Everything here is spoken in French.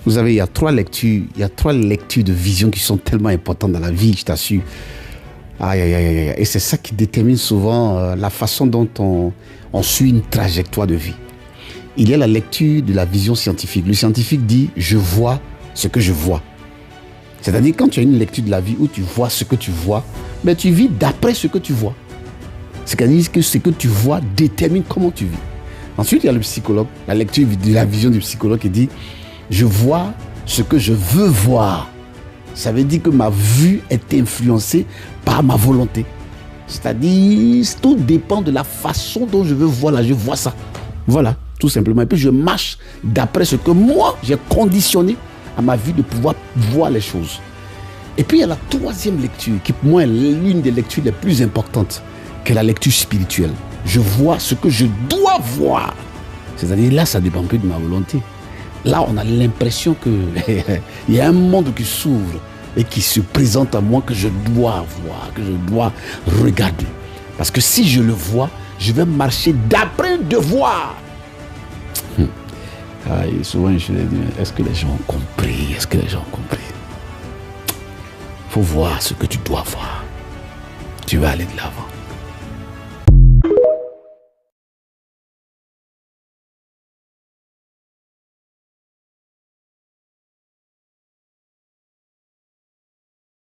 Vous savez, il y a trois lectures de vision qui sont tellement importantes dans la vie, je t'assure. Aïe, aïe, aïe, aïe. Et c'est ça qui détermine souvent la façon dont on suit une trajectoire de vie. Il y a la lecture de la vision scientifique. Le scientifique dit « je vois ce que je vois ». C'est-à-dire quand tu as une lecture de la vie où tu vois ce que tu vois, mais tu vis d'après ce que tu vois. C'est-à-dire que ce que tu vois détermine comment tu vis. Ensuite, il y a le psychologue, la lecture de la vision du psychologue qui dit « je vois ce que je veux voir ». Ça veut dire que ma vue est influencée par ma volonté. C'est-à-dire, tout dépend de la façon dont je veux voir là, je vois ça. Voilà, tout simplement. Et puis je marche d'après ce que moi, j'ai conditionné à ma vie de pouvoir voir les choses. Et puis il y a la troisième lecture, qui pour moi est l'une des lectures les plus importantes, qui est la lecture spirituelle. Je vois ce que je dois voir. C'est-à-dire, là, ça dépend plus de ma volonté. Là, on a l'impression qu'il y a un monde qui s'ouvre et qui se présente à moi que je dois voir, que je dois regarder. Parce que si je le vois, je vais marcher d'après un devoir. Et souvent, je me dis, est-ce que les gens ont compris? Est-ce que les gens ont compris? Il faut voir ce que tu dois voir. Tu vas aller de l'avant.